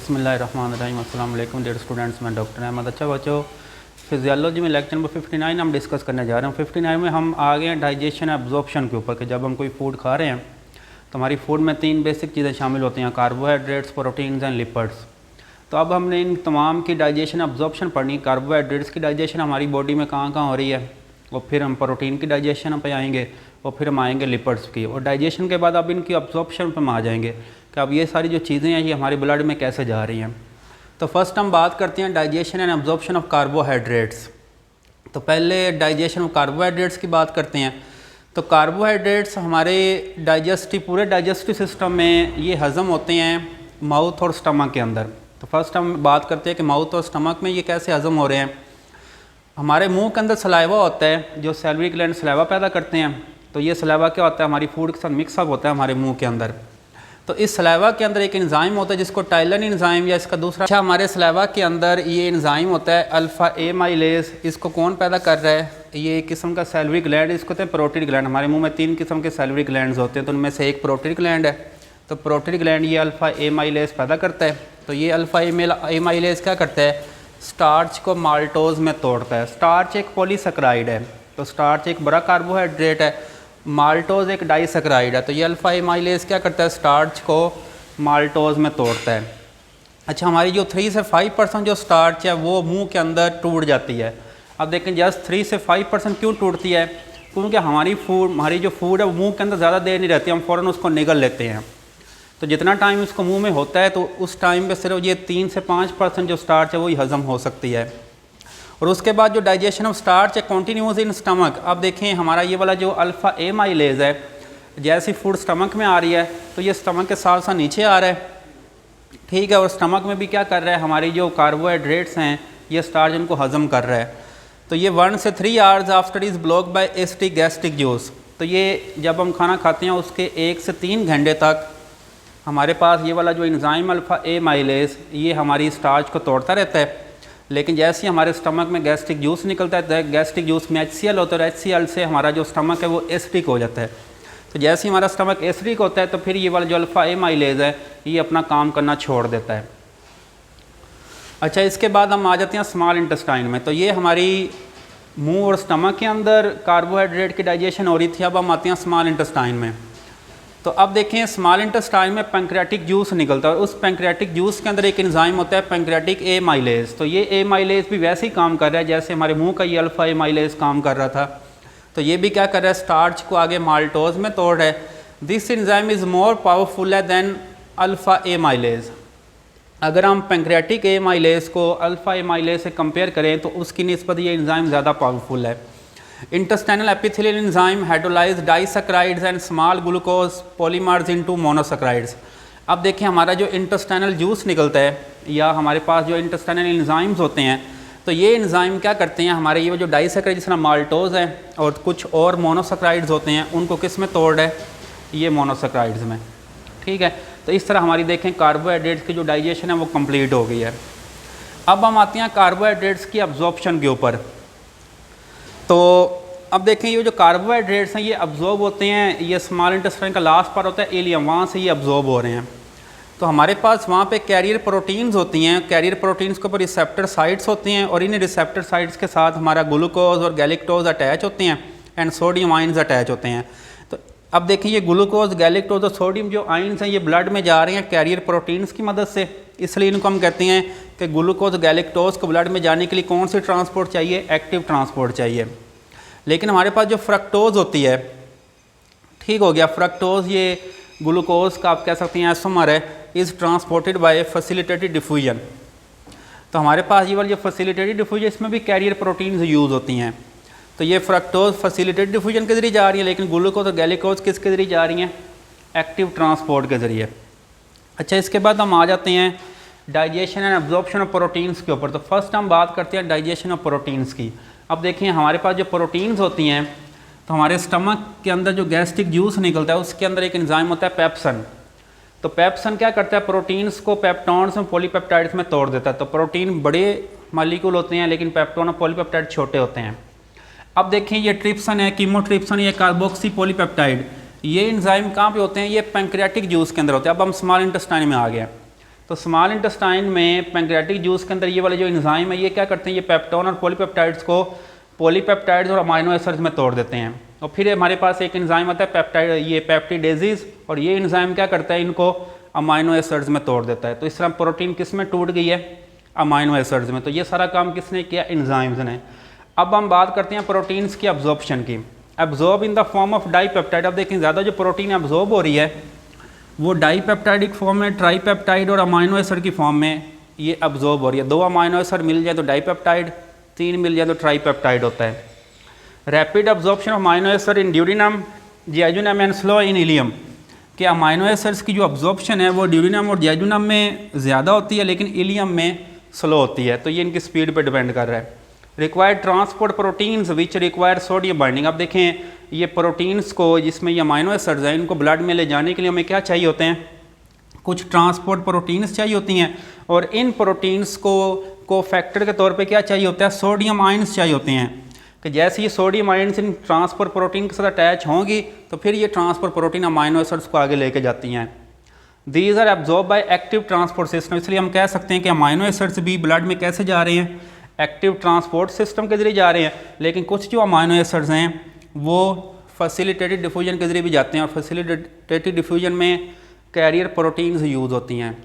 बिस्मिल्लाहिर्रहमानिर्रहीम। अस्सलाम वालेकुम डियर स्टूडेंट्स, मैं डॉक्टर अहमद। अच्छा बच्चों, फिजियोलॉजी में लेक्चर नंबर 59 हम डिस्कस करने जा रहे हैं। 59 में हम आ गए हैं डाइजेशन एब्जॉर्प्शन के ऊपर कि जब हम कोई फूड खा रहे हैं तो हमारी फूड में 3 बेसिक चीज़ें शामिल होती हैं, कार्बोहाइड्रेट्स, प्रोटीन्स एंड लिपिड्स। तो अब हमने इन तमाम की डाइजेशन एब्जॉर्प्शन पढ़नी। कार्बोहाइड्रेट्स की डाइजेशन हमारी बॉडी में कहाँ कहाँ हो रही है, और फिर हम प्रोटीन की डाइजेशन पे आएंगे, और फिर हम आएंगे लिपिड्स की, और डाइजेशन के बाद अब इनकी एब्जॉर्प्शन पे हम आ जाएंगे कि अब ये सारी जो चीज़ें हैं ये हमारे ब्लड में कैसे जा रही हैं। तो फर्स्ट हम बात करते हैं digestion and absorption of carbohydrates. तो पहले डाइजेशन ऑफ कार्बोहाइड्रेट्स की बात करते हैं। तो कार्बोहाइड्रेट्स हमारे पूरे डाइजेस्टिव सिस्टम में ये हज़म होते हैं माउथ और स्टमक के अंदर। तो फर्स्ट हम बात करते हैं कि माउथ और स्टमक में ये कैसे हज़म हो रहे हैं। हमारे मुंह के अंदर सलाइवा होता है, जो सैलरी ग्लैंड सलाइवा पैदा करते हैं। तो ये सलाइवा क्या होता है, हमारी फूड के साथ मिक्सअप होता है हमारे मुंह के अंदर। तो इस सलाइवा के अंदर एक एंजाइम होता है जिसको टाइलन एंजाइम या इसका दूसरा हमारे सलाइवा के अंदर ये एंजाइम होता है अल्फ़ा ए माइलेज। इसको कौन पैदा कर रहा है, ये एक किस्म का सैलरी ग्लैंड, इसको कहते हैं प्रोटीन ग्लैंड। हमारे मुंह में 3 किस्म के सैलरी ग्लैंड्स होते हैं, तो उनमें से एक प्रोटीन ग्लैंड है। तो प्रोटीन ग्लैंड ये अल्फ़ा ए माइलेज पैदा करता है। तो ये अल्फ़ा ए माइलेज क्या करता है, स्टार्च को माल्टोज में तोड़ता है। स्टार्च एक पॉलीसेकेराइड है, तो स्टार्च एक बड़ा कार्बोहाइड्रेट है, माल्टोज एक डाइसेकेराइड है। तो ये अल्फ़ा ए माइलेज क्या करता है, स्टार्च को माल्टोज में तोड़ता है। अच्छा, हमारी जो 3 से 5% जो स्टार्च है वो मुंह के अंदर टूट जाती है। अब देखें जस्ट 3 से 5% क्यों टूटती है, क्योंकि हमारी जो फूड है वो मुंह के अंदर ज़्यादा देर नहीं रहती, हम फ़ौरन उसको निगल लेते हैं। तो जितना टाइम उसको मुंह में होता है तो उस टाइम पे सिर्फ ये 3 से 5% जो स्टार्च है वही हज़म हो सकती है। और उसके बाद जो डाइजेशन ऑफ स्टार्च है कंटिन्यूस इन स्टमक। अब देखें हमारा ये वाला जो अल्फ़ा ए माइलेज है, जैसी फूड स्टमक में आ रही है तो ये स्टमक के साथ साथ नीचे आ रहा है, ठीक है। और स्टमक में भी क्या कर रहा है, हमारी जो कार्बोहाइड्रेट्स हैं ये स्टार्च इनको हज़म कर रहा है। तो ये 1 से 3 hours after is block bye acidic gastric juice. तो ये जब हम खाना खाते हैं उसके 1 से 3 घंटे तक हमारे पास ये वाला जो एंजाइम अल्फ़ा ए माइलेज ये हमारी स्टार्च को तोड़ता रहता है। लेकिन जैसे ही हमारे स्टमक में गैस्ट्रिक जूस निकलता है, गैस्ट्रिक जूस में HCl होता है, और HCl से हमारा जो स्टमक है वो एसिडिक हो जाता है। तो जैसे ही हमारा स्टमक एसिडिक होता है तो फिर ये वाला जो अल्फ़ा ए माइलेज है ये अपना काम करना छोड़ देता है। अच्छा, इसके बाद हम आ जाते हैं स्मॉल इंटेस्टाइन में। तो ये हमारी मुंह और स्टमक के अंदर कार्बोहाइड्रेट की डाइजेशन हो रही थी। अब हम आते हैं स्मॉल इंटेस्टाइन में। तो अब देखें स्मॉल इंटेस्टाइन में पैंक्रियाटिक जूस निकलता है, और उस पैंक्रियाटिक जूस के अंदर एक एंजाइम होता है पैंक्रियाटिक ए माइलेज। तो ये ए माइलेज भी वैसे ही काम कर रहा है जैसे हमारे मुंह का ये अल्फ़ा ए माइलेज काम कर रहा था। तो ये भी क्या कर रहा है, स्टार्च को आगे माल्टोज में तोड़ रहा है। This enzyme is more powerful है देन अल्फ़ा ए माइलेज। अगर हम पैंक्रियाटिक ए माइलेज को अल्फ़ा ए माइलेज से कंपेयर करें तो उसकी निस्बत ये एंजाइम ज़्यादा पावरफुल है। Intestinal epithelial enzyme hydrolyse disaccharides and small glucose polymers into monosaccharides. अब देखिए हमारा जो इंटेस्टाइनल जूस निकलता है या हमारे पास जो इंटेस्टाइनल एंजाइम्स होते हैं, तो ये एंजाइम क्या करते हैं, हमारे ये जो डाइसैकेराइड जिस तरह माल्टोज है और कुछ और मोनोसैकेराइड्स होते हैं उनको किस में तोड़ रहा है, ये मोनोसैकेराइड्स में, ठीक है। तो इस तरह हमारी देखें कार्बोहाइड्रेट्स की जो डाइजेशन है वो कंप्लीट हो गई है। अब हम आते हैं कार्बोहाइड्रेट्स की अब्जॉर्प्शन के ऊपर। तो अब देखें ये जो कार्बोहाइड्रेट्स हैं ये अब्जॉर्ब होते हैं, ये स्मॉल इंटेस्टाइन का लास्ट पार्ट होता है इलियम, वहाँ से ये अब्जॉर्ब हो रहे हैं। तो हमारे पास वहाँ पे कैरियर प्रोटीन्स होती हैं, कैरियर प्रोटीन्स के ऊपर रिसेप्टर साइट्स होती हैं, और इन रिसेप्टर साइट्स के साथ हमारा ग्लूकोज और गैलेक्टोज अटैच होते हैं एंड सोडियम आइंस अटैच होते हैं। तो अब देखें ये ग्लूकोज, गैलेक्टोज और सोडियम जो आइंस हैं ये ब्लड में जा रहे हैं कैरियर प्रोटीन्स की मदद से, इसलिए इनको हम कहते हैं कि ग्लूकोज गैलेक्टोज को ब्लड में जाने के लिए कौन सी ट्रांसपोर्ट चाहिए, एक्टिव ट्रांसपोर्ट चाहिए। लेकिन हमारे पास जो फ्रक्टोज होती है, ठीक हो गया, फ्रक्टोज ये ग्लूकोज का आप कह सकते हैं एसोमर है, is transported by facilitated diffusion. तो हमारे पास ये वाली जो फैसिलिटेटेड डिफ्यूजन इसमें भी कैरियर प्रोटीन्स यूज़ होती हैं। तो ये फ्रक्टोज फैसिलिटेटेड डिफ्यूजन के ज़रिए जा रही है, लेकिन ग्लूकोज और गैलिकोज किसके ज़रिए जा रही हैं, एक्टिव ट्रांसपोर्ट के ज़रिए। अच्छा, इसके बाद हम आ जाते हैं digestion and absorption of proteins के ऊपर। तो फर्स्ट हम बात करते हैं डाइजेशन ऑफ प्रोटीन्स की। अब देखिए हमारे पास जो प्रोटीन्स होती हैं, तो हमारे स्टमक के अंदर जो गैस्ट्रिक जूस निकलता है उसके अंदर एक एंजाइम होता है पेप्सन। तो पेप्सन क्या करता है, प्रोटीन्स को पेप्टॉन्स में पॉलीपेप्टाइड्स में तोड़ देता है। तो प्रोटीन बड़े मालिक्यूल होते हैं लेकिन पेप्टोन और पॉलीपेप्टाइड छोटे होते हैं। अब देखें ये ट्रिप्सन है, कीमोट्रिप्सन, ये कार्बोक्सी पॉलीपेप्टाइड, ये एंजाइम कहाँ पे होते हैं, ये पैंक्रियाटिक जूस के अंदर होते हैं। अब हम स्मॉल इंटेस्टाइन में आ गए। तो स्मॉल इंटेस्टाइन में पैंक्रियाटिक जूस के अंदर ये वाले जो एंजाइम है ये क्या करते हैं, ये पेप्टोन और पॉलीपेप्टाइड्स को पॉलीपेप्टाइड्स और अमाइनो एसिड्स में तोड़ देते हैं। और फिर हमारे पास एक एंजाइम आता है पेप्टाइड, ये पेप्टिडेजीज, और ये एंजाइम क्या करता है, इनको अमाइनो एसिड्स में तोड़ देता है। तो इस तरह प्रोटीन किस में टूट गई है, अमाइनो एसिड्स में। तो ये सारा काम किसने किया, एंजाइम्स ने। अब हम बात करते हैं प्रोटीन्स की अब्जॉर्प्शन की। Absorb in the form of dipeptide. अब देखें ज़्यादा जो प्रोटीन एब्जॉर्ब हो रही है वो डाईपेप्टाइडिक फॉर्म में, ट्राईपेप्टाइड और अमाइनो एसिड की फॉर्म में ये एब्जॉर्ब हो रही है। 2 अमाइनो एसिड मिल जाए तो डाईपेप्टाइड, 3 मिल जाए तो ट्राईपेप्टाइड होता है। Rapid absorption of amino acid in duodenum, jejunum and slow in ileum. कि अमाइनो एसिड्स की जो अब्जॉर्प्शन है वो ड्यूरिनम और जेजुनम में ज़्यादा होती है लेकिन इलियम में स्लो होती है। तो ये इनकी स्पीड पर डिपेंड कर रहा है। Required transport proteins which require sodium binding. अब देखें ये प्रोटीन्स को, जिसमें ये अमाइनो एसिड्स हैं, इनको ब्लड में ले जाने के लिए हमें क्या चाहिए होते हैं, कुछ ट्रांसपोर्ट प्रोटीन्स चाहिए होती हैं। और इन प्रोटीन्स को फैक्टर के तौर पे क्या चाहिए होता है, सोडियम आयंस चाहिए होते हैं। कि जैसे ये sodium ions in transport protein के साथ अटैच होंगी तो फिर ये ट्रांसपोर्ट प्रोटीन अमाइनो एसिड्स को आगे लेके जाती हैं। These are absorb by active transport system. इसलिए हम कह सकते हैं कि अमाइनो एसिड्स भी ब्लड में कैसे जा रहे हैं, एक्टिव ट्रांसपोर्ट सिस्टम के जरिए जा रहे हैं। लेकिन कुछ जो अमाइनो एसिड्स हैं वो फैसिलिटेटेड डिफ्यूजन के जरिए भी जाते हैं, और फैसिलिटेटेड डिफ्यूजन में कैरियर प्रोटीन्स यूज़ होती हैं।